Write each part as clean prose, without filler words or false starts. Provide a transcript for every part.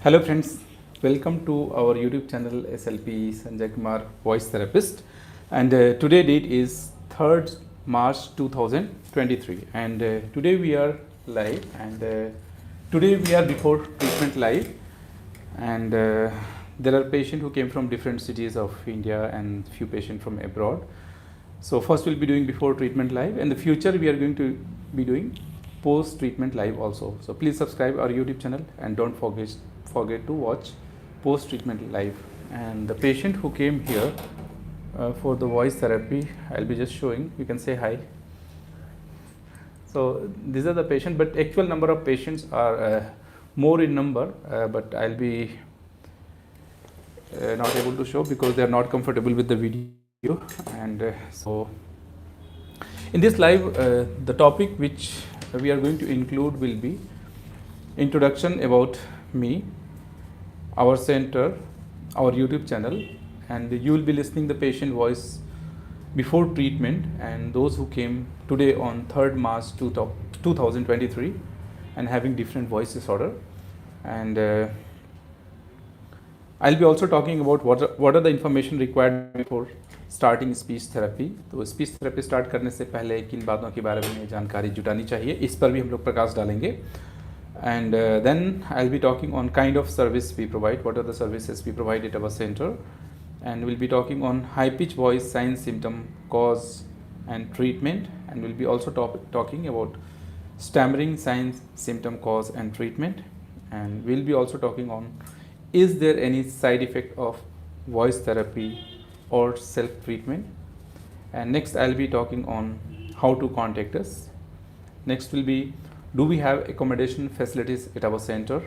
Hello friends, welcome to our YouTube channel SLP Sanjay Kumar Voice Therapist, and today date is 3rd March 2023, and today we are live, and today we are before treatment live, and there are patients who came from different cities of India and few patients from abroad. So first we'll be doing before treatment live. In the future we are going to be doing post treatment live also. So please subscribe our YouTube channel and don't forget to watch post treatment live. And the patient who came here for the voice therapy, I'll be just showing. You can say hi. So these are the patients, but actual number of patients are more in number, but I'll be not able to show because they are not comfortable with the video. And so in this live, the topic which we are going to include will be introduction about me, our center, our YouTube channel, and you will be listening the patient voice before treatment and those who came today on 3rd March 2023 and having different voice disorder. And I'll be also talking about what are the information required before starting speech therapy. तो speech therapy start करने से पहले किन बातों के बारे में जानकारी जुटानी चाहिए, इस पर भी हम लोग प्रकाश डालेंगे. And then I will be talking on kind of service we provide, what are the services we provide at our centre, and will be talking on high pitch voice sign symptom cause and treatment, and will be also talking about stammering sign symptom cause and treatment, and will be also talking on is there any side effect of voice therapy or self-treatment. And next I'll be talking on how to contact us. Next will be, do we have accommodation facilities at our center,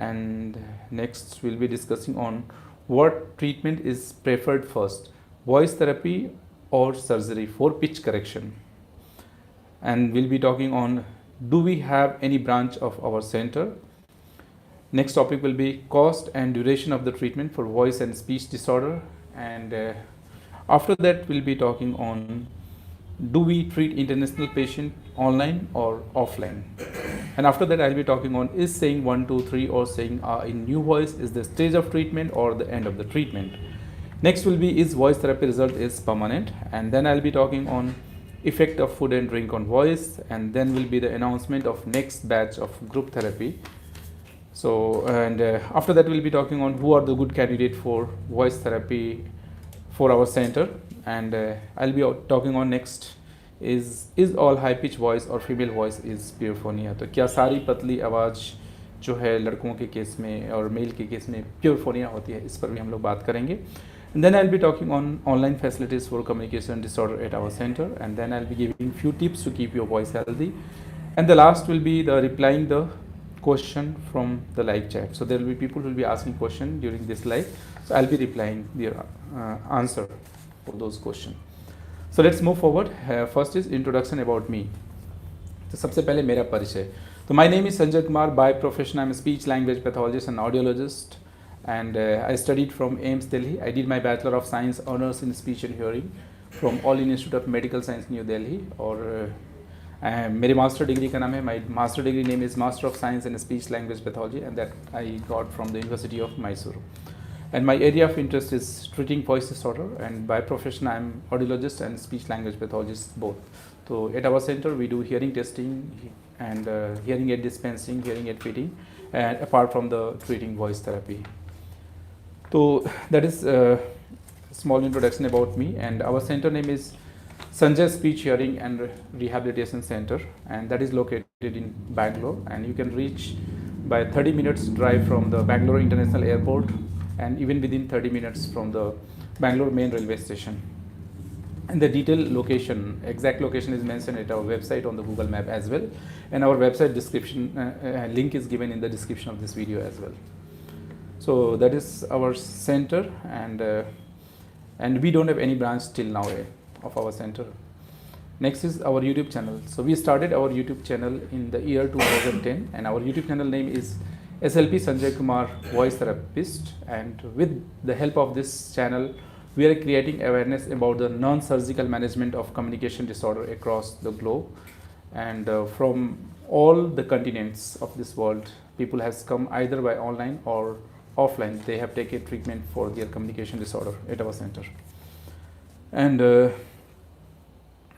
and next we'll be discussing on what treatment is preferred first, voice therapy or surgery for pitch correction. And we'll be talking on, do we have any branch of our center. Next topic will be cost and duration of the treatment for voice and speech disorder, and after that we'll be talking on, do we treat international patient online or offline, and after that I'll be talking on, is saying 1 2 3 or saying in new voice is the stage of treatment or the end of the treatment. Next will be, is voice therapy result is permanent, and then I'll be talking on effect of food and drink on voice, and then will be the announcement of next batch of group therapy. So, and after that we'll be talking on who are the good candidate for voice therapy for our center, and I'll be talking on next is all high pitch voice or female voice is puberphonia. तो क्या सारी पतली आवाज़ जो है लड़कों के case में और मेल के केस में puberphonia होती है, इस पर भी हम लोग बात करेंगे. And then I'll be talking on online facilities for communication disorder at our center, and then I'll be giving few tips to keep your voice healthy, and the last will be the replying the question from the live chat. So there will be people who will be asking question during this live, so I'll be replying their answer for those questions. So let's move forward. First is introduction about me. तो सबसे पहले मेरा परिचय. तो my name is Sanjay Kumar. By profession I'm a speech language pathologist and audiologist, and I studied from AIIMS Delhi. I did my Bachelor of Science honors in speech and hearing from All India Institute of Medical Science New Delhi, और मेरे master degree का नाम है, my master degree name is master of science in speech language pathology, and that I got from the university of Mysore. And my area of interest is treating voice disorder, and by profession I am audiologist and speech language pathologist both. तो at our centre we do hearing testing and hearing aid dispensing, hearing aid fitting, and apart from the treating voice therapy. तो that is small introduction about me, and our center name is Sanjay Speech Hearing and Rehabilitation Center, and that is located in Bangalore, and you can reach by 30 minutes drive from the Bangalore International Airport, and even within 30 minutes from the Bangalore main railway station. And the detailed location, exact location is mentioned at our website on the Google map as well, and our website description link is given in the description of this video as well. So that is our center, and we don't have any branch till now of our center. Next is our YouTube channel. So we started our YouTube channel in the year 2010, and our YouTube channel name is SLP Sanjay Kumar Voice Therapist, and with the help of this channel we are creating awareness about the non-surgical management of communication disorder across the globe, and from all the continents of this world people has come either by online or offline. They have taken treatment for their communication disorder at our center. And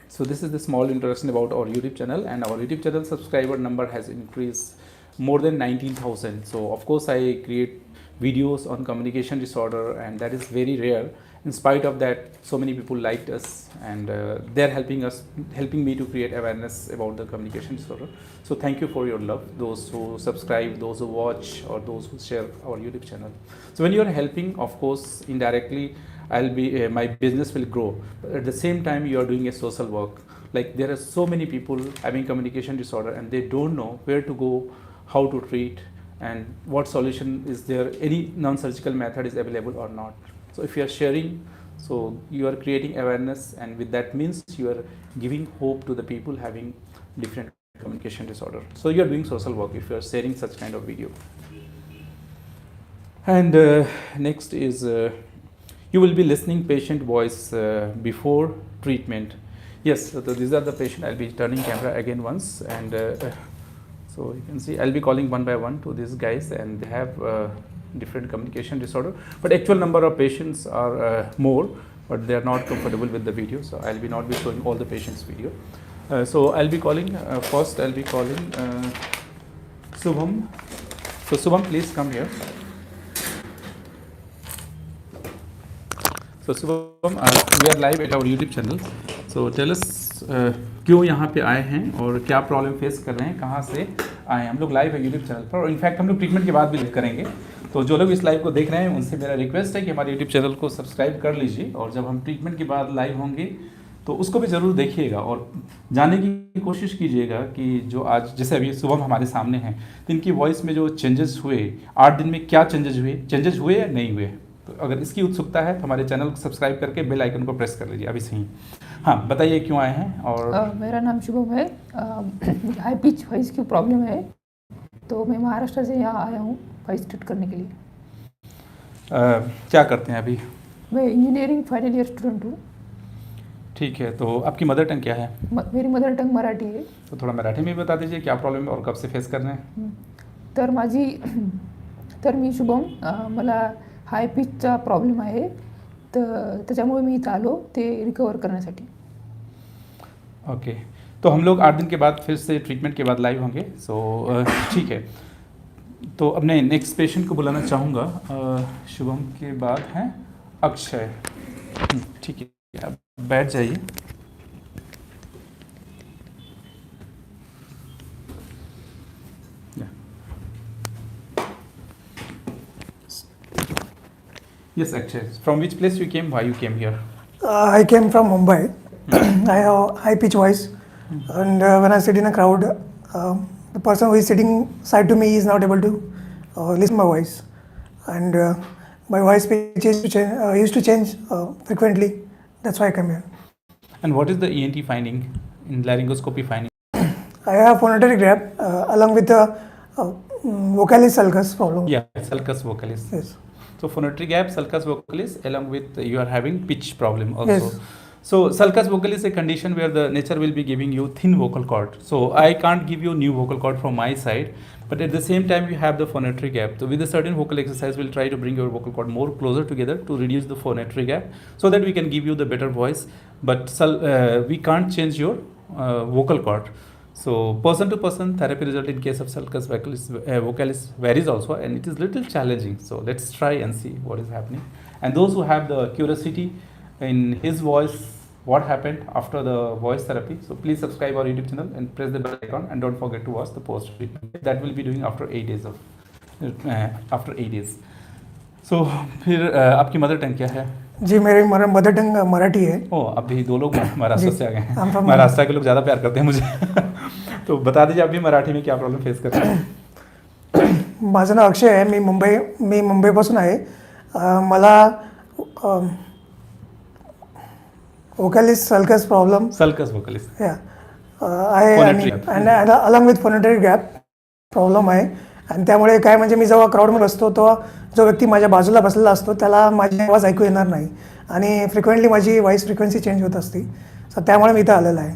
so this is the small introduction about our YouTube channel, and our YouTube channel subscriber number has increased more than 19,000. So of course I create videos on communication disorder, and that is very rare. In spite of that, so many people liked us, and they are helping me to create awareness about the communication disorder. So thank you for your love, those who subscribe, those who watch, or those who share our YouTube channel. So when you are helping, of course, indirectly, my business will grow. But at the same time, you are doing a social work. Like there are so many people having communication disorder, and they don't know where to go, how to treat, and what solution is there, any non-surgical method is available or not. So if you are sharing, so you are creating awareness, and with that means you are giving hope to the people having different communication disorder. So you are doing social work if you are sharing such kind of video. And next is you will be listening patient voice before treatment. Yes, so these are the patient. I'll be turning camera again once, and so you can see I'll be calling one by one to these guys, and they have different communication disorder, but actual number of patients are more, but they are not comfortable with the video, so I'll be not be showing all the patients video. So I'll be calling first I'll be calling Shubham. So Shubham, please come here. So Shubham, we are live at our YouTube channel. So tell us क्यों यहाँ पे आए हैं और क्या problem face कर रहे हैं, कहाँ से आए हैं. हम लोग लाइव है यूट्यूब चैनल पर, और इनफैक्ट हम लोग ट्रीटमेंट के बाद भी लाइव करेंगे. तो जो लोग इस लाइव को देख रहे हैं उनसे मेरा रिक्वेस्ट है कि हमारे यूट्यूब चैनल को सब्सक्राइब कर लीजिए, और जब हम ट्रीटमेंट के बाद लाइव होंगे तो उसको भी ज़रूर देखिएगा और जानने की कोशिश कीजिएगा कि जो आज जैसे अभी शुभम हमारे सामने हैं, तो इनकी वॉइस में जो चेंजेस हुए 8 दिन में, क्या चेंजेस हुए या नहीं हुए. तो अगर इसकी उत्सुकता है तो हमारे चैनल को सब्सक्राइब करके बेल आइकन को प्रेस कर लीजिए अभी से ही. हाँ, बताइए क्यों आए हैं. और मेरा नाम शुभम है. हाई पिच वॉइस की प्रॉब्लम है, तो मैं महाराष्ट्र से यहाँ आया हूँ वॉइस ट्रीट करने के लिए. क्या करते हैं अभी? मैं इंजीनियरिंग फाइनल ईयर स्टूडेंट हूँ. ठीक है, तो आपकी मदर टंग क्या है? मेरी मदर टंग मराठी है. तो थोड़ा मराठी में बता दीजिए क्या प्रॉब्लम है और कब से फेस कर रहे हैं. तर मी शुभम, मला हाय पिचचा प्रॉब्लेम आहे, तर त्याच्यामुळे मी इथं आलो ते रिकवर करण्यासाठी. ओके, तो हम लोग 8 दिन के बाद फिर से ट्रीटमेंट के बाद लाइव होंगे. सो ठीक है, तो अब मैं नेक्स्ट पेशेंट को बुलाना चाहूँगा. शुभम के बाद हैं अक्षय. ठीक है, आप बैठ जाइए. Yes, Akshay. From which place you came? Why you came here? I came from Mumbai. I have high pitch voice, and when I sit in a crowd, the person who is sitting side to me is not able to listen my voice, and my voice pitch used to change frequently. That's why I came here. And what is the ENT finding in laryngoscopy finding? I have phonatory gap along with the Vocalis sulcus problem. Yeah, sulcus vocalis. Yes. So phonatory gap, sulcus vocalis, along with you are having pitch problem also. Yes. So sulcus vocalis is a condition where the nature will be giving you thin vocal cord. So I can't give you new vocal cord from my side, but at the same time you have the phonatory gap. So with a certain vocal exercise, we'll try to bring your vocal cord more closer together to reduce the phonatory gap, so that we can give you the better voice. But we can't change your vocal cord. So person to person therapy result in case of sulcus vocalis varies also, and it is little challenging. So let's try and see what is happening. And those who have the curiosity in his voice, what happened after the voice therapy, so please subscribe our YouTube channel and press the bell icon, and don't forget to watch the post treatment. That will be doing after 8 days of after 8 days. So फिर आपकी mother tongue क्या है? जी, मेरी mother tongue Marathi है. ओ, अभी 2 लोग महाराष्ट्र से आ गए हैं. महाराष्ट्र के लोग ज़्यादा प्यार करते हैं मुझे. तो बता दीजिए आप भी मराठी में क्या प्रॉब्लम फेस कर रहे हैं. माझं नाव अक्षय आहे. मी मुंबईपासून आहे. मला Vocalis sulcus problem. Sulcus vocalis. Yeah. and along with phonatory gap problem आहे. आणि त्यामुळे काय म्हणजे मी जेव्हा क्राऊडमध्ये बसतो तेव्हा जो व्यक्ती माझ्या बाजूला बसलेला असतो त्याला माझी आवाज ऐकू येणार नाही, आणि फ्रिक्वेंटली माझी व्हॉइस फ्रिक्वेन्सी चेंज होत असते. सो त्यामुळे मी इथं आलेला आहे.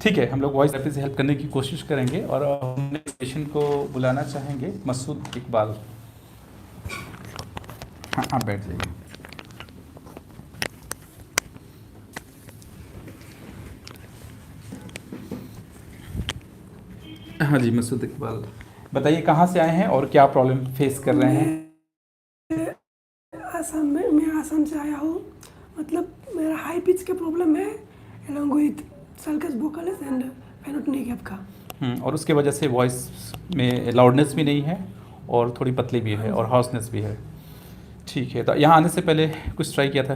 ठीक है, हम लोग वॉइस थेरेपी से हेल्प करने की कोशिश करेंगे और हम पेशेंट को बुलाना चाहेंगे मसूद इकबाल। हाँ, आप बैठ जाइए। हाँ जी, मसूद इकबाल, बताइए कहाँ से आए हैं और क्या प्रॉब्लम फेस कर रहे हैं? मैं आसाम से आया हूँ। मतलब मेरा हाई पिच के प्रॉब्लम है along with sulcus vocalis and फेनोटोनी गैप का। और उसके वजह से वॉइस में लाउडनेस भी नहीं है और थोड़ी पतली भी है और हॉर्सनेस भी है। ठीक है, तो यहाँ आने से पहले कुछ ट्राई किया था?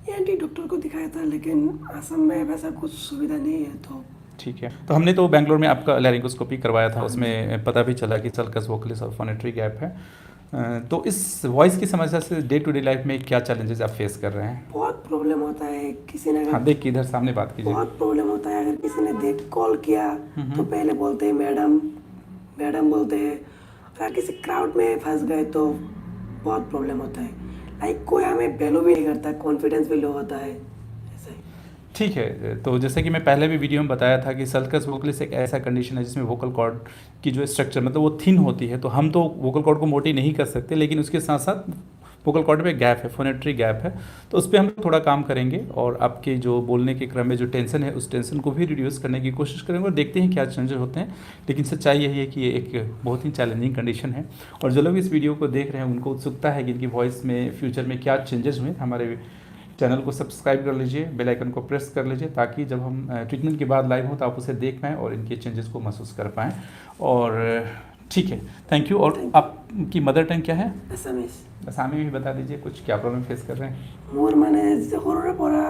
एंटी डॉक्टर को दिखाया था, लेकिन आसाम में वैसा कुछ सुविधा नहीं है। तो ठीक है, तो हमने तो बेंगलोर में आपका लैरिंगोस्कोपी करवाया था, उसमें पता भी चला कि सल्कस वोकलिस और फोनेटरी गैप है। तो इस वॉइस की समस्या से डे टू डे लाइफ में क्या चैलेंजेस आप फेस कर रहे हैं? बहुत प्रॉब्लम होता है। किसी ने हाँ, देख के इधर सामने बात कीजिए। बहुत प्रॉब्लम होता है। अगर किसी ने देख कॉल किया तो पहले बोलते हैं मैडम मैडम बोलते हैं। अगर किसी क्राउड में फंस गए तो बहुत प्रॉब्लम होता है। लाइक कोई हमें वैल्यू भी नहीं करता, कॉन्फिडेंस भी लो होता है। ऐसा ही। ठीक है, तो जैसे कि मैं पहले भी वीडियो में बताया था कि सल्कस वोकलिस एक ऐसा कंडीशन है जिसमें वोकल कॉर्ड की जो स्ट्रक्चर मतलब वो थिन होती है। तो हम तो वोकल कॉर्ड को मोटी नहीं कर सकते, लेकिन उसके साथ साथ वोकल कॉर्ड में गैप है, फोनेटरी गैप है। तो उस पर हम थोड़ा काम करेंगे और आपके जो बोलने के क्रम में जो टेंशन है उस टेंशन को भी रिड्यूस करने की कोशिश करेंगे और देखते हैं क्या चेंजेस होते हैं। लेकिन सच्चाई यही है कि ये एक बहुत ही चैलेंजिंग कंडीशन है और जो लोग इस वीडियो को देख रहे हैं उनको उत्सुकता है कि इनकी वॉइस में फ्यूचर में क्या चेंजेस हुए। हमारे चैनल को सब्सक्राइब कर लीजिए, बेल आइकन को प्रेस कर लीजिए ताकि जब हम ट्रीटमेंट के बाद लाइव हो तो आप उसे देख पाएँ और इनके चेंजेस को महसूस कर पाएँ। और ठीक है, थैंक यू। और आपकी मदर टंग क्या है? असामी भी बता दीजिए, कुछ क्या प्रॉब्लम फेस कर रहे हैं? मोर माने सरुरे परा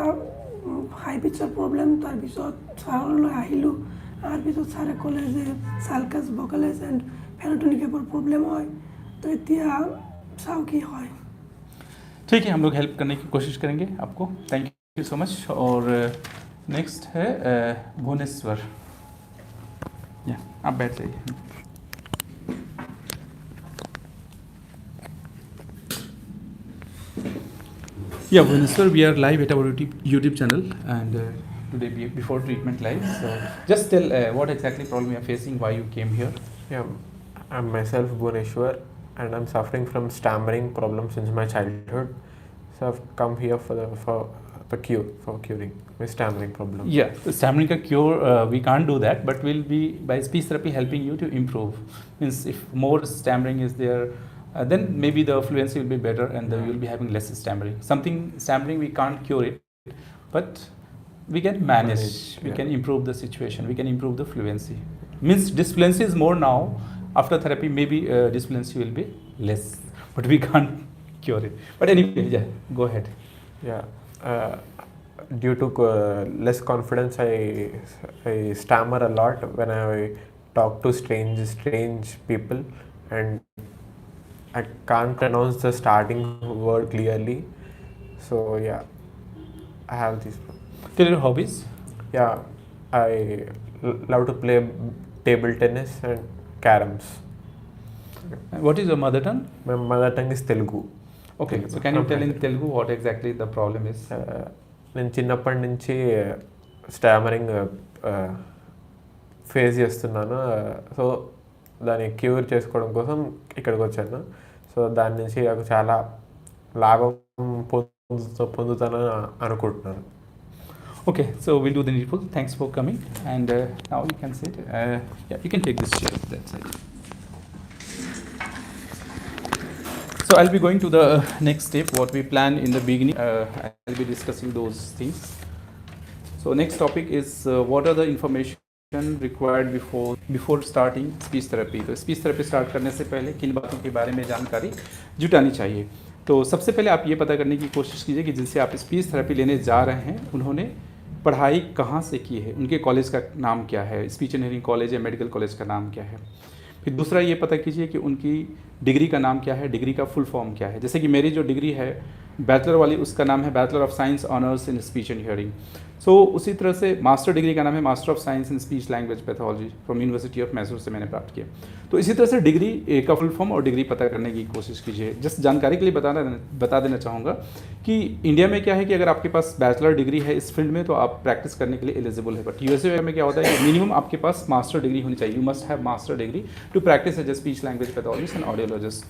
हाई पिचर प्रॉब्लम तार पिছত सारলৈ আহিলোঁ। आर पिছত सारे ক'ले जे साल्कास वोकालिस एंड फेनोटोनी गैपर प्रॉब्लम হয়। तो এতিয়া চাও কি হয়। ठीक है, हम लोग हेल्प करने की कोशिश करेंगे आपको। Thank you so much. और नेक्स्ट है भुवनेश्वर। या आप बैठ जाइए। Yeah, Bhuvaneswar, we are live at our YouTube channel and today before treatment live. So just tell what exactly problem you are facing, why you came here. Yeah, I'm myself Bhuvaneswar and I'm suffering from stammering problem since my childhood. So I've come here for curing my stammering problem. Yeah, the stammering ka cure we can't do that, but we'll be by speech therapy helping you to improve. Means if more stammering is there, then maybe the fluency will be better and you'll be having less stammering. Stammering we can't cure it, but we can manage. We can improve the situation. We can improve the fluency. Means disfluency is more now. After therapy, maybe disfluency will be less, but we can't cure it. But anyway, yeah, go ahead. Yeah, due to less confidence, I stammer a lot when I talk to strange people, and I can't pronounce the starting word clearly. So yeah, I have these problems. Tell your hobbies. Yeah, I love to play table tennis and caroms. What is your mother tongue? My mother tongue is Telugu. Okay, so can you tell in Telugu what exactly the problem is? నేను చిన్నప్పటి నుంచి stammering face చేస్తున్నాను. So దాన్ని cure చేసుకోవడం కోసం ఇక్కడికి వచ్చాను. So దాని నుంచి నాకు చాలా లాభం పొందుతానని అనుకుంటున్నాను. Okay, so we'll do the needful. Thanks for coming, and now you can sit. Yeah, you can take this chair that side. So I'll be going to the next step, what we planned in the beginning. I'll be discussing those things. So next topic is what are the information required before starting speech therapy. तो speech therapy start करने से पहले किन बातों के बारे में जानकारी जुटानी चाहिए। तो सबसे पहले आप ये पता करने की कोशिश कीजिए कि जिनसे आप स्पीच थेरेपी लेने जा रहे हैं उन्होंने पढ़ाई कहाँ से की है, उनके कॉलेज का नाम क्या है, स्पीच इंजीनियरिंग कॉलेज या मेडिकल कॉलेज का नाम क्या है। फिर दूसरा ये पता कीजिए कि उनकी डिग्री का नाम क्या है, डिग्री का फुल फॉर्म क्या है। जैसे कि मेरी जो डिग्री है बैचलर वाली उसका नाम है bachelor of science honours in speech and hearing. So उसी तरह से मास्टर डिग्री का नाम है master of science in speech language pathology from university of Mysore से मैंने प्राप्त किया। तो इसी तरह से डिग्री का फुल फॉर्म और डिग्री पता करने की कोशिश कीजिए। जस्ट जानकारी के लिए बता देना चाहूँगा कि इंडिया में क्या है कि अगर आपके पास बैचलर डिग्री है इस फील्ड में तो आप प्रैक्टिस करने के लिए एलिजिबल है, बट यूएसए में क्या होता है कि मिनिमम आपके पास मास्टर डिग्री होनी चाहिए। You must have master degree to practise as a speech language pathologist and audiologist.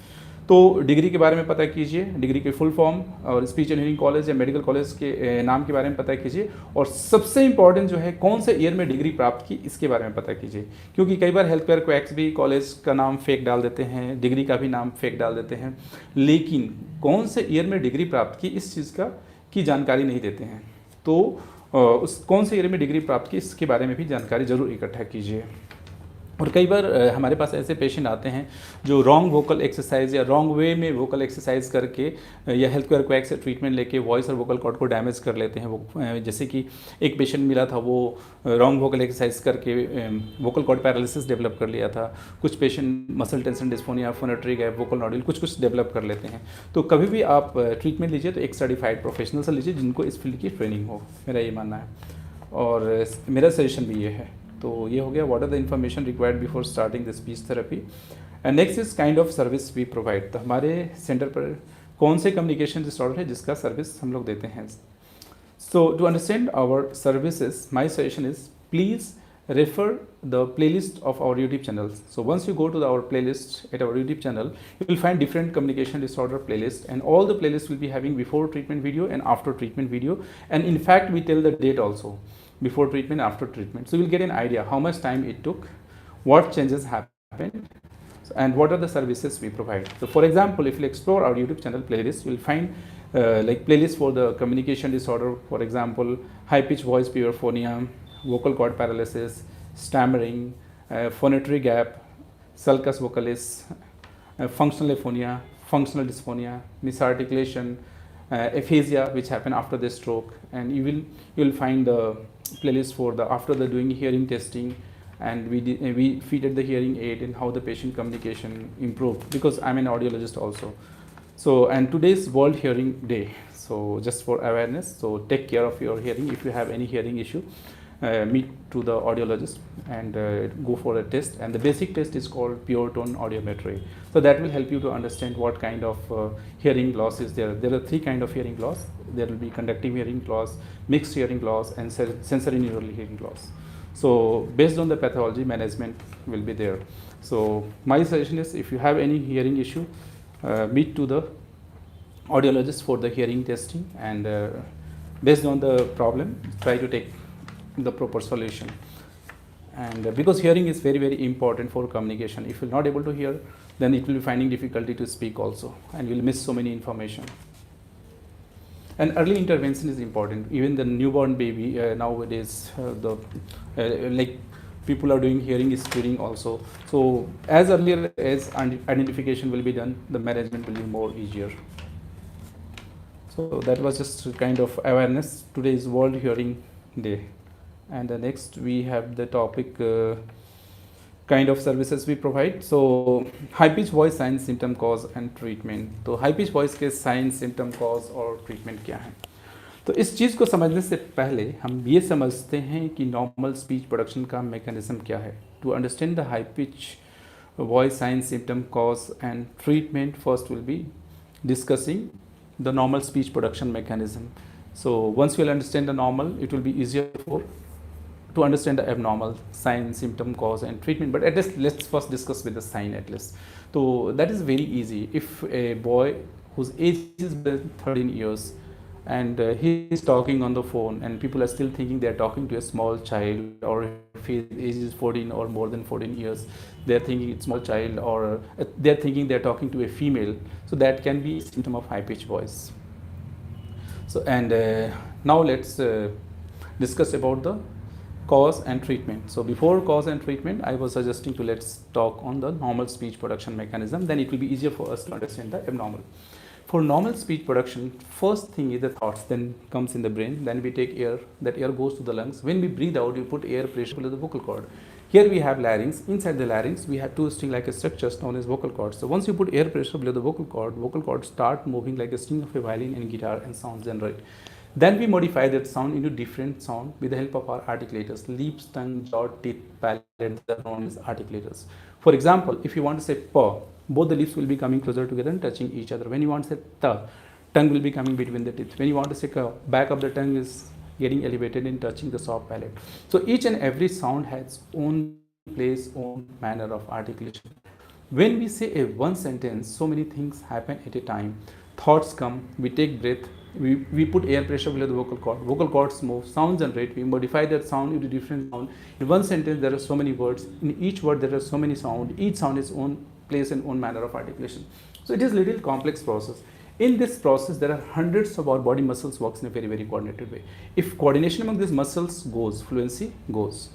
तो डिग्री के बारे में पता कीजिए, डिग्री के फुल फॉर्म और स्पीच एंड हियरिंग कॉलेज या मेडिकल कॉलेज के नाम के बारे में पता कीजिए, और सबसे इंपॉर्टेंट जो है कौन से ईयर में डिग्री प्राप्त की इसके बारे में पता कीजिए, क्योंकि कई बार हेल्थ केयर क्वैक्स भी कॉलेज का नाम फेक डाल देते हैं, डिग्री का भी नाम फेक डाल देते हैं, लेकिन कौन से ईयर में डिग्री प्राप्त की इस चीज़ की जानकारी नहीं देते हैं। तो उस कौन से ईयर में डिग्री प्राप्त की इसके बारे में भी जानकारी जरूर इकट्ठा कीजिए। और कई बार हमारे पास ऐसे पेशेंट आते हैं जो रॉन्ग वोकल एक्सरसाइज या रॉन्ग वे में वोकल एक्सरसाइज करके या हेल्थ केयर क्वैक से ट्रीटमेंट लेके वॉइस और वोकल कॉर्ड को डैमेज कर लेते हैं। वो जैसे कि एक पेशेंट मिला था, वो रॉन्ग वोकल एक्सरसाइज करके वोकल कॉर्ड पैरालिसिस डेवलप कर लिया था। कुछ patient muscle tension dysphonia, phonatory gap, vocal nodule कुछ डेवलप कर लेते हैं। तो कभी भी आप ट्रीटमेंट लीजिए तो एक सर्टिफाइड प्रोफेशनल से लीजिए जिनको इस फील्ड की ट्रेनिंग हो, मेरा ये मानना है और मेरा सजेशन भी ये है। तो ये हो गया what are the information required before starting the speech therapy. And next is kind of service we provide. तो हमारे सेंटर पर कौन से कम्युनिकेशन डिसऑर्डर है जिसका सर्विस हम लोग देते हैं। So to understand our services my suggestion is please refer the playlist of our YouTube channel. So once you go to our playlist at our YouTube channel, you will find different communication disorder playlist, and all the playlists will be having before treatment video and after treatment video, and in fact we tell the date also, before treatment, after treatment. So you will get an idea how much time it took, what changes happened, and what are the services we provide. So for example, if you explore our YouTube channel playlist, you will find like playlist for the communication disorder, for example high pitch voice puberphonia, vocal cord paralysis, stammering, phonatory gap, sulcus vocalis, functional aphonia, functional dysphonia, misarticulation, aphasia which happen after the stroke, and you will find the playlist for the after the doing hearing testing, and we featured the hearing aid and how the patient communication improved, because I'm an audiologist also. So and today's World Hearing Day, so just for awareness, so take care of your hearing. If you have any hearing issue, meet to the audiologist and go for a test, and the basic test is called pure tone audiometry. So that will help you to understand what kind of hearing loss is there. There are three kind of hearing loss. There will be conductive hearing loss, mixed hearing loss, and sensory neural hearing loss. So based on the pathology, management will be there. So my suggestion is, if you have any hearing issue, meet to the audiologist for the hearing testing, and based on the problem, try to take the proper solution. And because hearing is very very important for communication. If you're not able to hear, then it will be finding difficulty to speak also, and you'll miss so many information. And early intervention is important. Even the newborn baby nowadays, like people are doing hearing screening also. So as earlier as identification will be done, the management will be more easier. So that was just kind of awareness. Today is World Hearing Day. And next we have the topic kind of services we provide. So high pitch voice signs, symptom, cause and treatment. तो high pitch voice के signs, symptom, cause और treatment क्या है। तो इस चीज़ को समझने से पहले हम ये समझते हैं कि नॉर्मल स्पीच प्रोडक्शन का मैकेनिज्म क्या है। To understand the high pitch voice signs, symptom, cause and treatment, first we'll be discussing the normal speech production mechanism. So once you'll understand the normal, it will be easier to understand the abnormal sign, symptom, cause and treatment. But at least let's first discuss with the sign at least. So that is very easy. If a boy whose age is 13 years and he is talking on the phone, and people are still thinking they are talking to a small child, or if his age is 14 or more than 14 years, they are thinking it's small child, or they are thinking they are talking to a female. So that can be a symptom of high pitch voice. So and now let's discuss about the cause and treatment. So before cause and treatment, I was suggesting to let's talk on the normal speech production mechanism. Then it will be easier for us to understand the abnormal. For normal speech production, first thing is the thoughts, then comes in the brain, then we take air, that air goes to the lungs. When we breathe out, you put air pressure to the vocal cord. Here we have larynx. Inside the larynx, we have two string-like structures known as vocal cords. So once you put air pressure below the vocal cords start moving like a string of a violin and guitar, and sounds generate. Then we modify that sound into different sound with the help of our articulators, lips, tongue, jaw, teeth, palate, that are known as articulators. For example, if you want to say p, both the lips will be coming closer together and touching each other. When you want to say t, tongue will be coming between the teeth. When you want to say k, back of the tongue is getting elevated and touching the soft palate. So each and every sound has own place, own manner of articulation. When we say a one sentence, so many things happen at a time. Thoughts come, we take breath, we put air pressure below the vocal cords move, sounds generate, we modify that sound into different sound. In one sentence there are so many words, in each word there are so many sound, each sound is own place and own manner of articulation. So it is little complex process. In this process, there are hundreds of our body muscles works in a very, very coordinated way. If coordination among these muscles goes, fluency goes.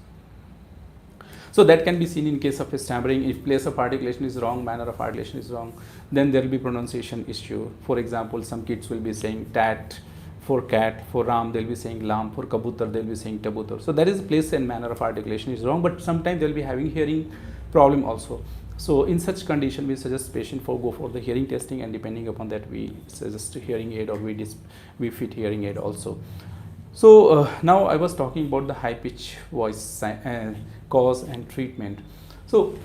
So that can be seen in case of a stammering. If place of articulation is wrong, manner of articulation is wrong, then there will be pronunciation issue. For example, some kids will be saying tat for cat, for ram they will be saying lam, for kabutar they will be saying tabutar. So that is place and manner of articulation is wrong, but sometimes they will be having hearing problem also. So in such condition, we suggest patient go for the hearing testing, and depending upon that, we suggest hearing aid or we fit hearing aid also. So now I was talking about the high pitch voice cause and treatment. So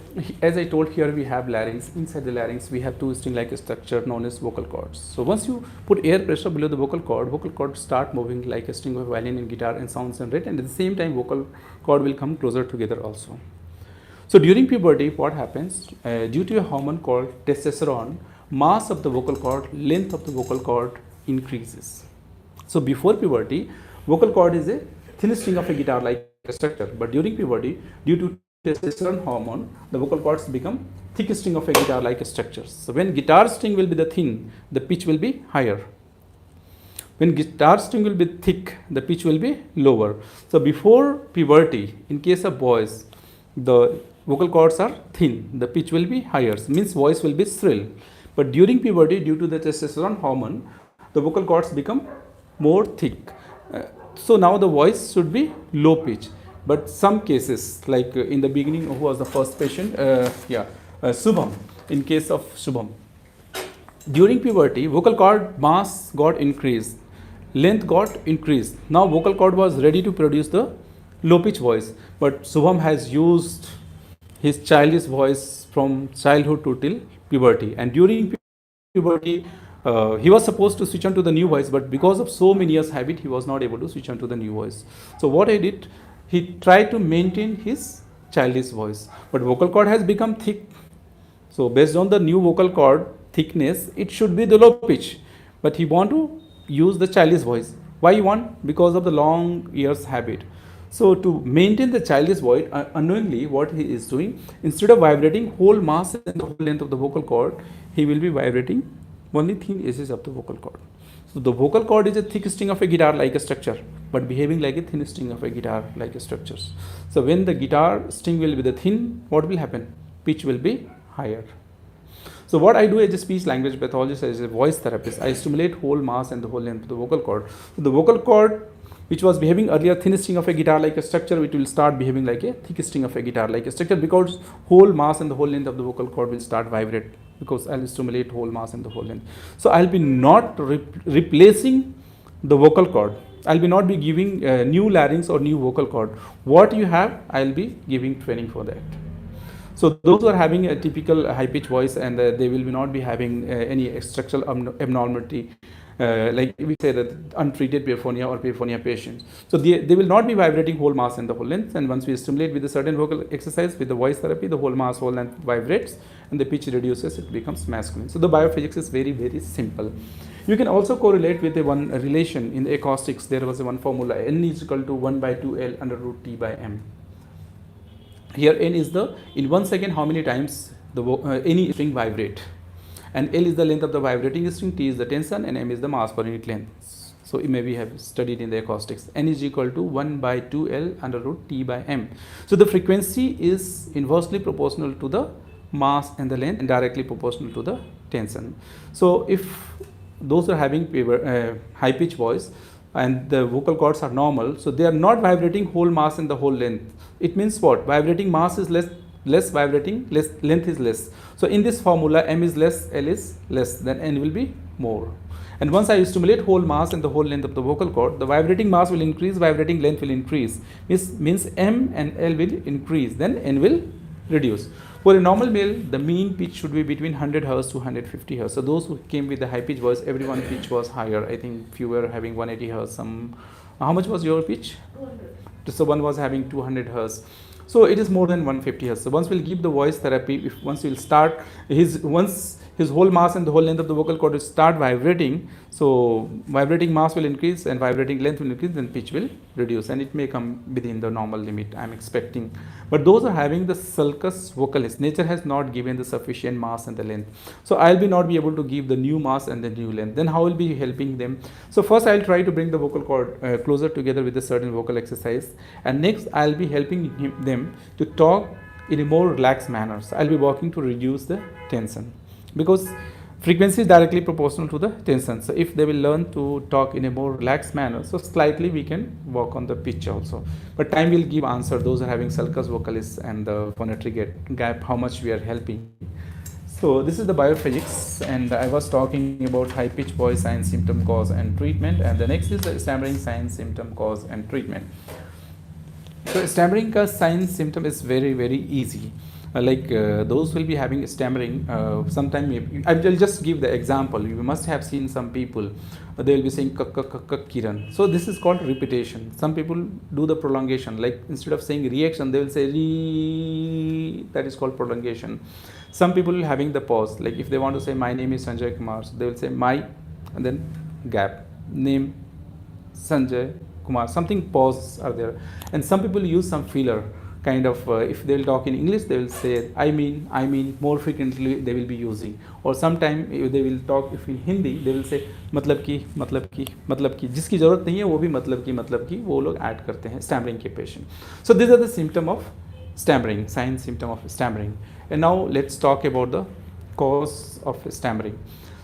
as I told, here we have larynx. Inside the larynx, we have two string-like structure known as vocal cords. So once you put air pressure below the vocal cords start moving like a string of violin and guitar, and sounds generate, and at the same time vocal cord will come closer together also. So during puberty, what happens? Due to a hormone called testosterone, mass of the vocal cord, length of the vocal cord increases. So before puberty, vocal cord is a thin string of a guitar-like structure. But during puberty, due to testosterone hormone, the vocal cords become thick string of a guitar-like structure. So when guitar string will be the thin, the pitch will be higher. When guitar string will be thick, the pitch will be lower. So before puberty, in case of boys, the vocal cords are thin, the pitch will be higher, means voice will be shrill. But during puberty, due to the testosterone hormone, the vocal cords become more thick. So now the voice should be low pitch. But some cases, like in the beginning, who was the first patient? Shubham. In case of Shubham, during puberty, vocal cord mass got increased, length got increased. Now vocal cord was ready to produce the low pitch voice, but Shubham has used his childish voice from childhood to till puberty, and during puberty he was supposed to switch on to the new voice, but because of so many years habit, he was not able to switch on to the new voice. So what I did, he tried to maintain his childish voice, but vocal cord has become thick. So based on the new vocal cord thickness, it should be the low pitch, but he want to use the childish voice. Why you want? Because of the long years habit. So to maintain the childish voice, unknowingly what he is doing, instead of vibrating whole mass and the whole length of the vocal cord, he will be vibrating only thin edges of the vocal cord. So the vocal cord is a thick string of a guitar-like structure, but behaving like a thin string of a guitar-like structures. So when the guitar string will be the thin, what will happen? Pitch will be higher. So what I do as a speech language pathologist, as a voice therapist, I stimulate whole mass and the whole length of the vocal cord. So the vocal cord, which was behaving earlier thin string of a guitar-like structure, it will start behaving like a thick string of a guitar-like structure, because whole mass and the whole length of the vocal cord will start vibrate, because I'll stimulate whole mass and the whole length. So I'll be not replacing the vocal cord. I'll be not be giving new larynx or new vocal cord. What you have, I'll be giving training for that. So those who are having a typical high pitch voice, and they will not be having any structural abnormality, like we say that untreated Puberphonia or Puberphonia patients. So they will not be vibrating whole mass and the whole length, and once we stimulate with a certain vocal exercise with the voice therapy, the whole mass, whole length vibrates and the pitch reduces, it becomes masculine. So the biophysics is very, very simple. You can also correlate with one relation in the acoustics. There was one formula, N is equal to 1 by 2L under root T by M. Here N is the, in 1 second, how many times the any string vibrate, and L is the length of the vibrating string, T is the tension, and M is the mass per unit length. So maybe you have studied in the acoustics. N is equal to 1 by 2L under root T by M. So the frequency is inversely proportional to the mass and the length, and directly proportional to the tension. So if those are having high pitch voice, and the vocal cords are normal, so they are not vibrating whole mass in the whole length. It means what? Vibrating mass is less vibrating, length is less. So in this formula, M is less, L is less, then N will be more. And once I stimulate whole mass and the whole length of the vocal cord, the vibrating mass will increase, vibrating length will increase. Means M and L will increase, then N will reduce. For a normal male, the mean pitch should be between 100 Hz to 150 Hz. So those who came with the high pitch voice, everyone pitch was higher. I think few were having 180 Hz. Some, how much was your pitch? 200. So one was having 200 Hz. So it is more than 150 Hz. So once we'll give the voice therapy, once we'll start once his whole mass and the whole length of the vocal cord will start vibrating, so vibrating mass will increase and vibrating length will increase, then pitch will reduce, and it may come within the normal limit I'm expecting. But those are having the sulcus vocalis, nature has not given the sufficient mass and the length. So I'll not be able to give the new mass and the new length. Then how will be helping them? So first I'll try to bring the vocal cord closer together with a certain vocal exercise, and next I'll be helping them to talk in a more relaxed manner. So I'll be working to reduce the tension, because frequency is directly proportional to the tension. So if they will learn to talk in a more relaxed manner, so slightly we can work on the pitch also. But time will give answer, those are having sulcus vocalis and the phonatory gap, how much we are helping. So this is the biophysics, and I was talking about high pitch voice, sign, symptom, cause and treatment, and the next is the stammering, sign, symptom, cause and treatment. So stammering ka sign symptom is very, very easy. Those will be having stammering, sometime I will just give the example. You must have seen some people, they will be saying kak kak kak kak kiran. So this is called repetition. Some people do the prolongation, like instead of saying reaction, they will say re, that is called prolongation. Some people having the pause, like if they want to say my name is Sanjay Kumar, so they will say my and then gap, name Sanjay Kumar, something pause are there. And some people use some filler kind of, if they will talk in English, they will say I mean, more frequently they will be using. Or sometime they will talk, if in Hindi, they will say मतलब की, जिसकी ज़रूरत नहीं है वो भी मतलब की वो लोग ऐड करते हैं stammering के patient. So these are the symptom of stammering, sign, symptom of stammering. And now let's talk about the cause of stammering.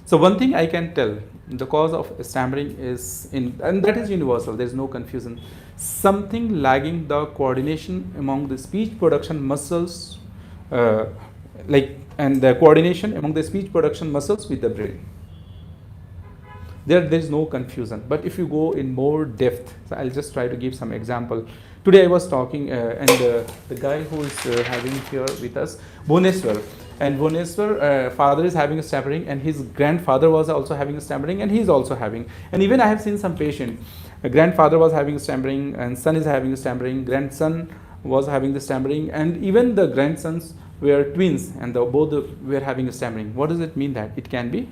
So one thing I can tell, the cause of stammering is and that is universal, there is no confusion. Something lagging the coordination among the speech production muscles, and the coordination among the speech production muscles with the brain. There is no confusion. But if you go in more depth, so I'll just try to give some example. Today I was talking, and the guy who is having here with us, Bhubaneswar. And Bhubaneswar, father is having a stammering, and his grandfather was also having a stammering, and he is also having. And even I have seen some patient, a grandfather was having stammering, and son is having stammering, grandson was having the stammering, and even the grandsons were twins, and both were having a stammering. What does it mean? That it can be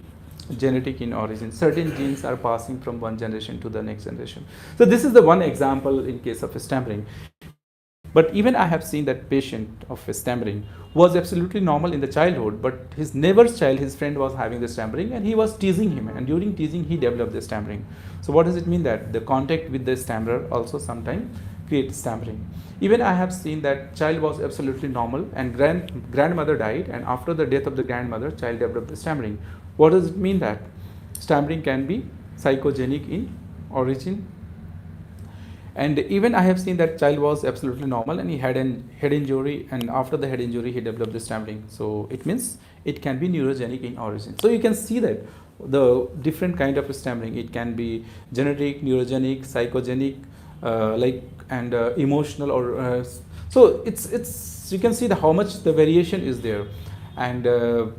genetic in origin. Certain genes are passing from one generation to the next generation. So this is the one example in case of stammering. But even I have seen that patient of stammering was absolutely normal in the childhood, but his neighbor's child, his friend, was having the stammering, and he was teasing him, and during teasing he developed the stammering. So what does it mean? That the contact with the stammerer also sometimes creates stammering. Even I have seen that child was absolutely normal, and grandmother died, and after the death of the grandmother, child developed the stammering. What does it mean? That stammering can be psychogenic in origin. And even I have seen that child was absolutely normal, and he had a head injury, and after the head injury he developed the stammering. So it means it can be neurogenic in origin. So you can see that the different kind of stammering, it can be genetic, neurogenic, psychogenic, and emotional, or so it's you can see how much the variation is there. And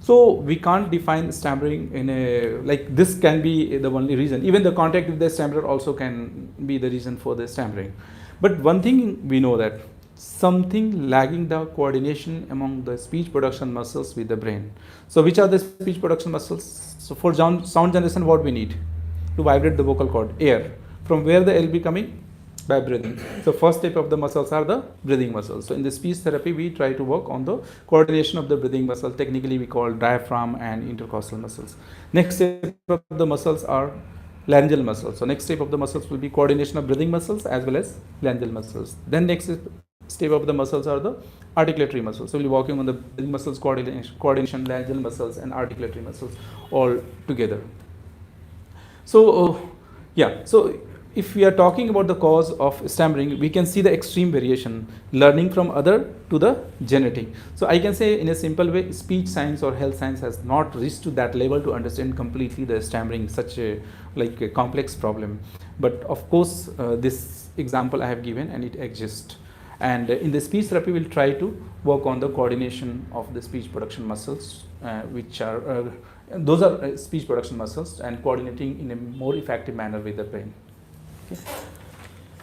so we can't define stammering in a, this can be the only reason. Even the contact with the stammerer also can be the reason for the stammering. But one thing we know, that something lagging the coordination among the speech production muscles with the brain. So which are the speech production muscles? So for sound generation, what we need to vibrate the vocal cord? Air. From where the air will be coming? By breathing. So first step of the muscles are the breathing muscles. So in the speech therapy, we try to work on the coordination of the breathing muscle. Technically we call diaphragm and intercostal muscles. Next step of the muscles are laryngeal muscles. So next step of the muscles will be coordination of breathing muscles as well as laryngeal muscles. Then next step of the muscles are the articulatory muscles. So we'll be working on the breathing muscles coordination, laryngeal muscles and articulatory muscles all together. So Yeah, so if we are talking about the cause of stammering, we can see the extreme variation, learning from other to the genetic. So I can say in a simple way, speech science or health science has not reached to that level to understand completely the stammering, such a like a complex problem. But of course, this example I have given and it exists. And in the speech therapy, we'll try to work on the coordination of the speech production muscles, which are those are speech production muscles, and coordinating in a more effective manner with the brain. Okay.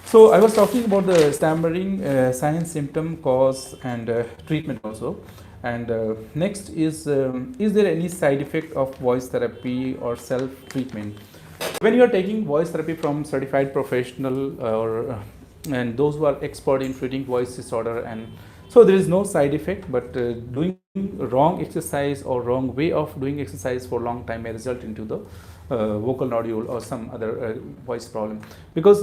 So I was talking about the stammering sign, symptom, cause, and treatment also. And next is there any side effect of voice therapy or self treatment? When you are taking voice therapy from certified professional and those who are expert in treating voice disorder, and so there is no side effect, but doing wrong exercise or wrong way of doing exercise for long time may result into the vocal nodule or some other voice problem, because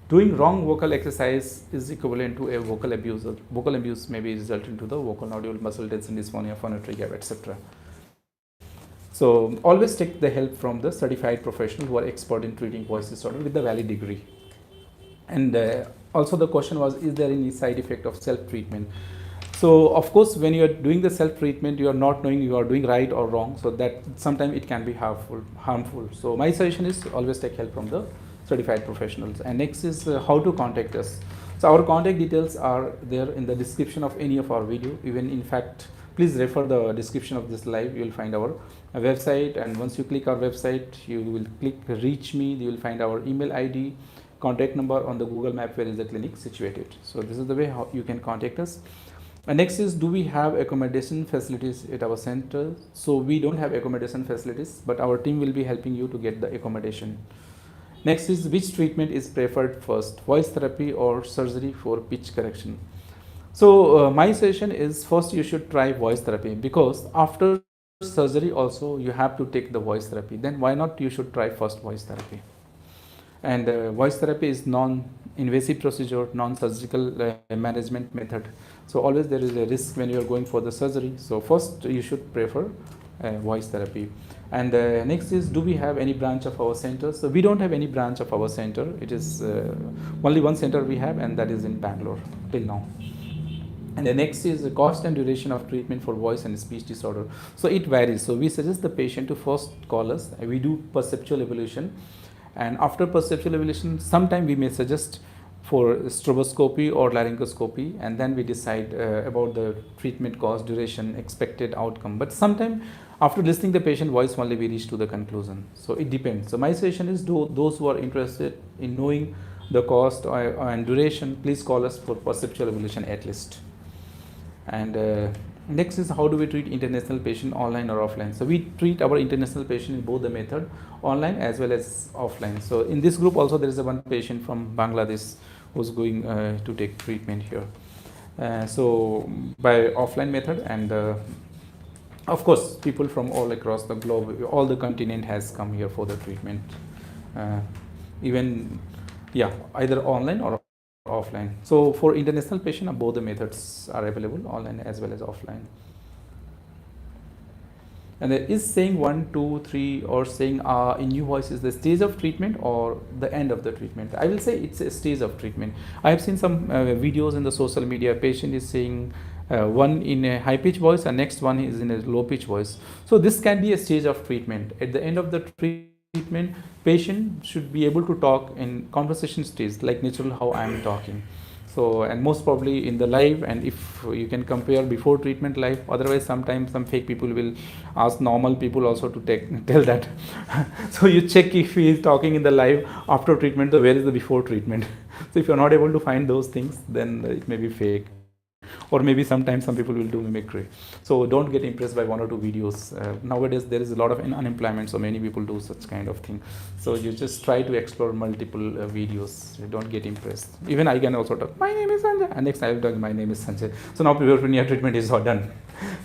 doing wrong vocal exercise is equivalent to a vocal abuse. Vocal abuse may be result into the vocal nodule, muscle tension, dysphonia, phonatory gap, etc. So always take the help from the certified professional who are expert in treating voice disorder with the valid degree. And also the question was, is there any side effect of self-treatment? So of course, when you are doing the self-treatment, you are not knowing you are doing right or wrong. So that sometimes it can be harmful. So my suggestion is always take help from the certified professionals. And next is how to contact us. So our contact details are there in the description of any of our video. Even in fact, please refer the description of this live. You will find our website, and once you click our website, you will click reach me. You will find our email ID, contact number on the Google map where is the clinic situated. So this is the way how you can contact us. And next is, do we have accommodation facilities at our center? So we don't have accommodation facilities, but our team will be helping you to get the accommodation. Next is, which treatment is preferred first, voice therapy or surgery for pitch correction? So my suggestion is, first you should try voice therapy, because after surgery also you have to take the voice therapy. Then why not you should try first voice therapy? And voice therapy is non-invasive procedure, non-surgical management method. So always there is a risk when you are going for the surgery. So first you should prefer voice therapy. And next is, do we have any branch of our center? So we don't have any branch of our center. It is only one center we have, and that is in Bangalore till now. And the next is the cost and duration of treatment for voice and speech disorder. So it varies. So we suggest the patient to first call us. We do perceptual evaluation. And after perceptual evaluation, sometime we may suggest for stroboscopy or laryngoscopy, and then we decide about the treatment cost, duration, expected outcome. But sometime after listening the patient voice only, we reach to the conclusion. So it depends. So my suggestion is, those who are interested in knowing the cost and duration, please call us for perceptual evaluation at least. And next is, how do we treat international patient, online or offline? So we treat our international patient in both the method, online as well as offline. So in this group also there is one patient from Bangladesh who's going to take treatment here. So by offline method, and of course people from all across the globe, all the continent has come here for the treatment. Either online or offline. So for international patient, both the methods are available, online as well as offline. And is saying 1, 2, 3 or saying in new voice is the stage of treatment or the end of the treatment? I will say it's a stage of treatment. I have seen some videos in the social media. Patient is saying one in a high pitch voice and next one is in a low pitch voice. So this can be a stage of treatment. At the end of the treatment, patient should be able to talk in conversation stage, like natural how I am talking. So, and most probably in the live, and if you can compare before treatment live, otherwise sometimes some fake people will ask normal people also to tell that. So you check if he is talking in the live after treatment, so where is the before treatment? So if you are not able to find those things, then it may be fake. Or maybe sometimes some people will do mimicry. So don't get impressed by 1 or 2 videos. Nowadays there is a lot of unemployment, so many people do such kind of thing. So you just try to explore multiple videos. You don't get impressed. Even I can also talk, my name is Sanjay, and next I will talk, my name is Sanjay. So now puberphonia treatment is all done.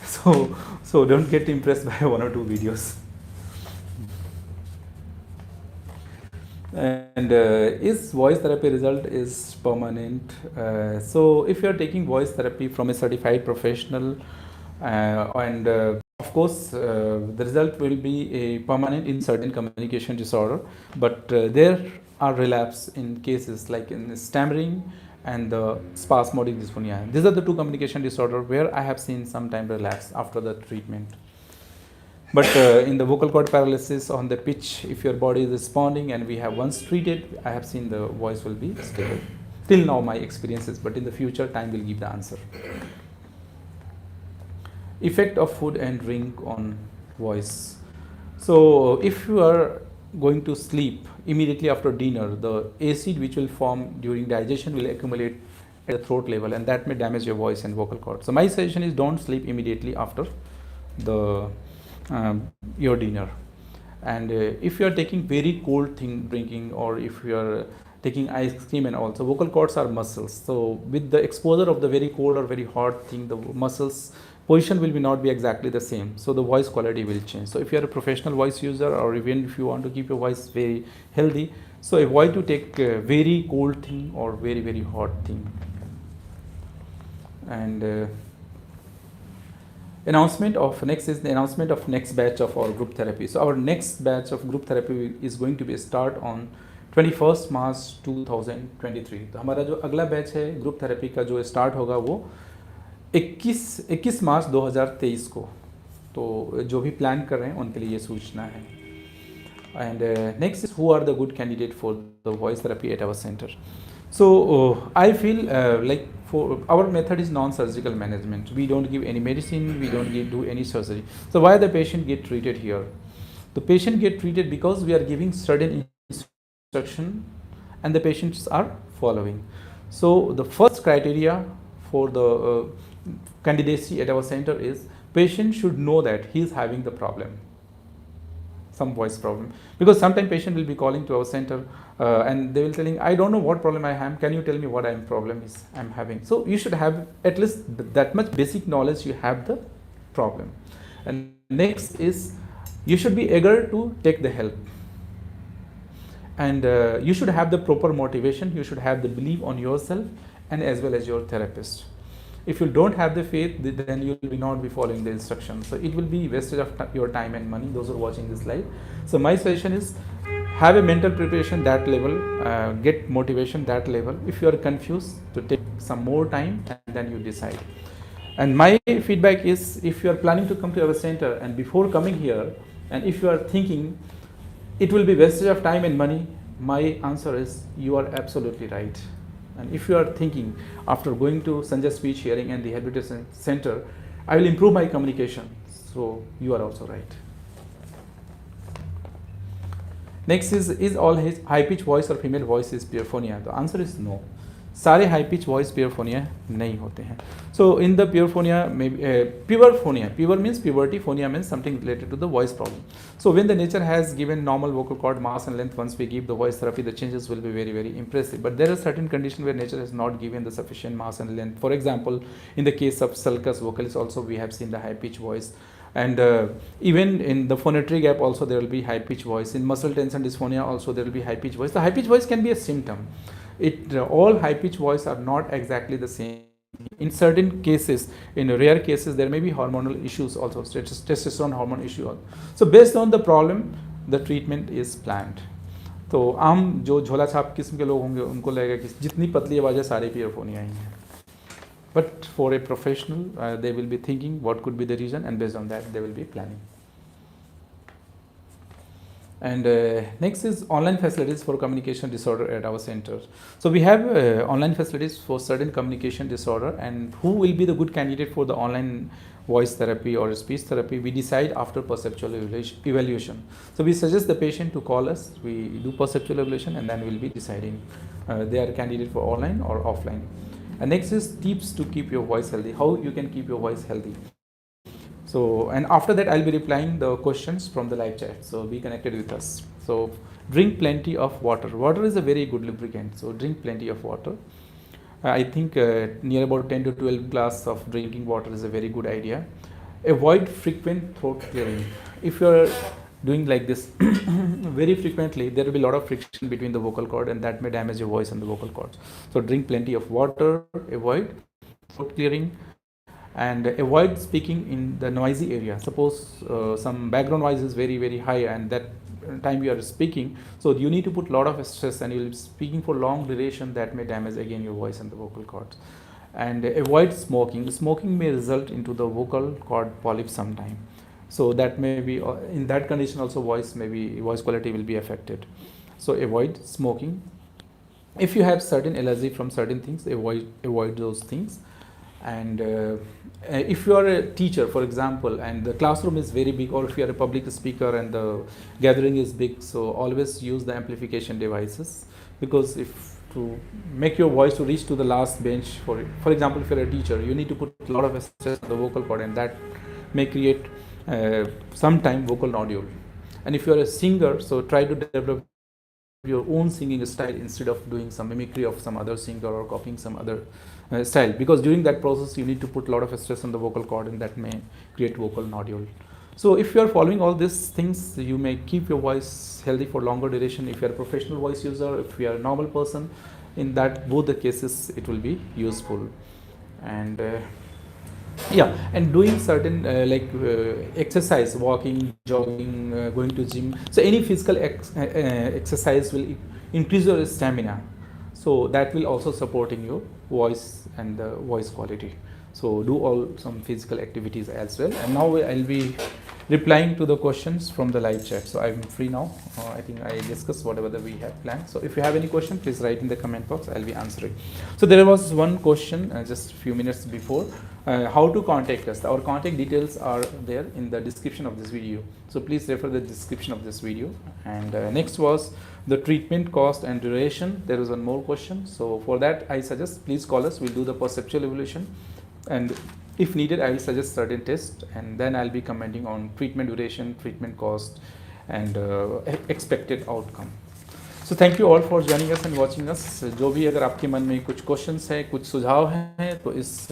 So don't get impressed by 1 or 2 videos. And is voice therapy result is permanent? So if you are taking voice therapy from a certified professional, and of of course, the result will be a permanent in certain communication disorder, but there are relapse in cases like in stammering and the spasmodic dysphonia. These are the two communication disorder where I have seen sometime relapse after the treatment. But in the vocal cord paralysis on the pitch, if your body is responding and we have once treated, I have seen the voice will be stable. Till now my experiences, but in the future time will give the answer. Effect of food and drink on voice. So if you are going to sleep immediately after dinner, the acid which will form during digestion will accumulate at the throat level, and that may damage your voice and vocal cord. So my suggestion is don't sleep immediately after the your dinner. And if you are taking very cold thing drinking, or if you are taking ice cream and also, vocal cords are muscles. So with the exposure of the very cold or very hot thing, the muscles position will not be exactly the same. So the voice quality will change. So if you are a professional voice user, or even if you want to keep your voice very healthy, so avoid to take very cold thing or very, very hot thing. And announcement of next is the announcement of next batch of our group therapy. So our next batch of group therapy is going to be start on 21st March 2023. तो हमारा जो अगला batch है group therapy का जो start होगा वो 21 मार्च 2023 को. तो जो भी प्लान कर रहे हैं उनके लिए ये सूचना है. And next is who are the good candidate for the voice therapy at our center. So I feel like for our method is non-surgical management. We don't give any medicine, we don't do any surgery. So why the patient get treated here? The patient get treated because we are giving certain instruction and the patients are following. So the first criteria for the candidacy at our center is patient should know that he is having the problem, some voice problem, because sometimes patient will be calling to our center and they will telling, I don't know what problem I have, can you tell me what problem is I'm having. So you should have at least that much basic knowledge, you have the problem. And next is you should be eager to take the help, and you should have the proper motivation, you should have the belief on yourself and as well as your therapist. If you don't have the faith, then you will not be following the instructions. So it will be wastage of your time and money, those who are watching this live. So my suggestion is have a mental preparation that level, get motivation that level. If you are confused, to take some more time and then you decide. And my feedback is, if you are planning to come to our center and before coming here, and if you are thinking it will be wastage of time and money, my answer is you are absolutely right. And if you are thinking after going to Sanjay Speech hearing and the Rehabilitation Center, I will improve my communication, so you are also right. Next is all his high pitch voice or female voice is puberphonia? The answer is no. सारे high pitch voice puberphonia नहीं होते हैं. So in the puberphonia puberphonia, puber means puberty, phonia means something related to the voice problem. So when the nature has given normal vocal cord mass and length, once we give the voice therapy, the changes will be very, very impressive. But there are certain conditions where nature has not given the sufficient mass and length. For example, in the case of Sulcus, Vocalis also we have seen the high pitch voice. And even in the phonatory gap also there will be high pitch voice. In muscle tension dysphonia also there will be high pitch voice. The high pitch voice can be a symptom. All high pitch voice are not exactly the same. In certain cases, in rare cases, there may be hormonal issues also, testosterone hormone issue. So based on the problem, the treatment is planned. तो आम जो झोला छाप किस्म के लोग होंगे उनको लगेगा कि जितनी पतली आवाज़ है सारे पुबरफोनिया ही हैं. But for a professional, they will be thinking what could be the reason, and based on that, they will be planning. And next is online facilities for communication disorder at our center. So we have online facilities for certain communication disorder, and who will be the good candidate for the online voice therapy or speech therapy, we decide after perceptual evaluation. So we suggest the patient to call us, we do perceptual evaluation, and then we'll be deciding they are a candidate for online or offline. And next is tips to keep your voice healthy, how you can keep your voice healthy. So, and after that I'll be replying the questions from the live chat, so be connected with us. So drink plenty of water. Water is a very good lubricant, so drink plenty of water. I think near about 10 to 12 glasses of drinking water is a very good idea. Avoid frequent throat clearing. If you're doing like this very frequently, there will be a lot of friction between the vocal cord, and that may damage your voice and the vocal cords. So drink plenty of water, avoid throat clearing, and avoid speaking in the noisy area. Suppose some background noise is very very high, and that time you are speaking, so you need to put a lot of stress and you will be speaking for long duration. That may damage again your voice and the vocal cords. And avoid smoking. Smoking may result into the vocal cord polyp sometime, so that may be in that condition also voice quality will be affected. So avoid smoking. If you have certain allergy from certain things, avoid those things. And if you are a teacher, for example, and the classroom is very big, or if you are a public speaker and the gathering is big, so always use the amplification devices, because if to make your voice to reach to the last bench, for example, if you are a teacher, you need to put a lot of stress on the vocal cord, and that may create sometime vocal nodule. And if you are a singer, so try to develop your own singing style instead of doing some mimicry of some other singer or copying some other style, because during that process you need to put a lot of stress on the vocal cord, and that may create vocal nodule. So if you are following all these things, you may keep your voice healthy for longer duration. If you are a professional voice user, if you are a normal person, in that both the cases it will be useful. And and doing certain exercise, walking, jogging, going to gym, so any physical exercise will increase your stamina, so that will also supporting your voice and the voice quality. So do all some physical activities as well. And now I'll be replying to the questions from the live chat. So I'm free now. I think I discussed whatever that we have planned. So if you have any question, please write in the comment box. I'll be answering. So there was one question just a few minutes before. How to contact us? Our contact details are there in the description of this video. So please refer the description of this video. And next was the treatment cost and duration. There is one more question. So for that, I suggest please call us. We'll do the perceptual evaluation. And if needed, I will suggest certain tests, and then I'll be commenting on treatment duration, treatment cost, and expected outcome. So thank you all for joining us and watching us. जो भी अगर आपके मन में कुछ questions हैं, कुछ सुझाव हैं, तो इस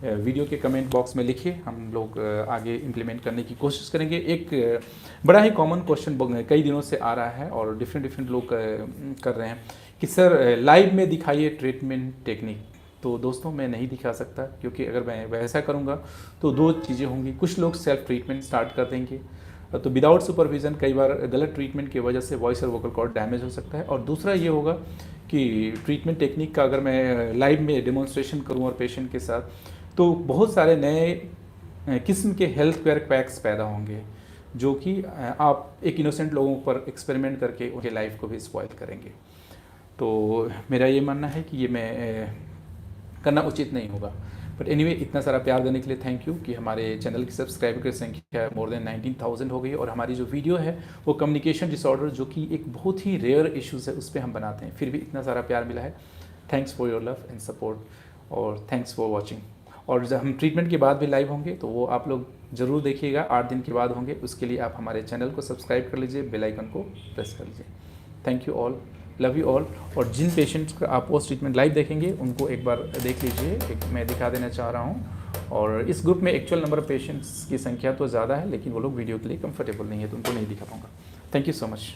वीडियो के कमेंट बॉक्स में लिखिए. हम लोग आगे इम्प्लीमेंट करने की कोशिश करेंगे. एक बड़ा ही कॉमन क्वेश्चन कई दिनों से आ रहा है और डिफरेंट लोग कर रहे हैं कि सर लाइव में दिखाइए ट्रीटमेंट टेक्निक. तो दोस्तों मैं नहीं दिखा सकता, क्योंकि अगर मैं वैसा करूँगा तो दो चीज़ें होंगी. कुछ लोग सेल्फ ट्रीटमेंट स्टार्ट कर देंगे, तो विदाउट सुपरविज़न कई बार गलत ट्रीटमेंट की वजह से वॉइस और वोकल कॉर्ड डैमेज हो सकता है. और दूसरा ये होगा कि ट्रीटमेंट टेक्निक का अगर मैं लाइव में डेमोन्स्ट्रेशन करूँ और पेशेंट के साथ, तो बहुत सारे नए किस्म के हेल्थ केयर पैक्स पैदा होंगे, जो कि आप एक इनोसेंट लोगों पर एक्सपेरिमेंट करके उनके लाइफ को भी स्पॉइल करेंगे. तो मेरा ये मानना है कि ये मैं करना उचित नहीं होगा. बट एनीवे, इतना सारा प्यार देने के लिए थैंक यू. कि हमारे चैनल की सब्सक्राइबर की संख्या मोर देन 19,000 हो गई, और हमारी जो वीडियो है वो कम्युनिकेशन डिसऑर्डर, जो कि एक बहुत ही रेयर इश्यूज़ है, उस पर हम बनाते हैं. फिर भी इतना सारा प्यार मिला है. Thanks for your love and support, और थैंक्स फॉर वॉचिंग. और जब हम ट्रीटमेंट के बाद भी लाइव होंगे तो वो आप लोग ज़रूर देखिएगा. 8 दिन के बाद होंगे. उसके लिए आप हमारे चैनल को सब्सक्राइब कर लीजिए, बेल आइकन को प्रेस कर लीजिए. Thank you all, love you all. और जिन पेशेंट्स का आप पोस्ट ट्रीटमेंट लाइव देखेंगे उनको एक बार देख लीजिए. एक मैं दिखा देना चाह रहा हूँ. और इस ग्रुप में एक्चुअल नंबर ऑफ पेशेंट्स की संख्या तो ज़्यादा है, लेकिन वो लोग वीडियो के लिए कंफर्टेबल नहीं है, तो उनको नहीं दिखा पाऊँगा. Thank you so much.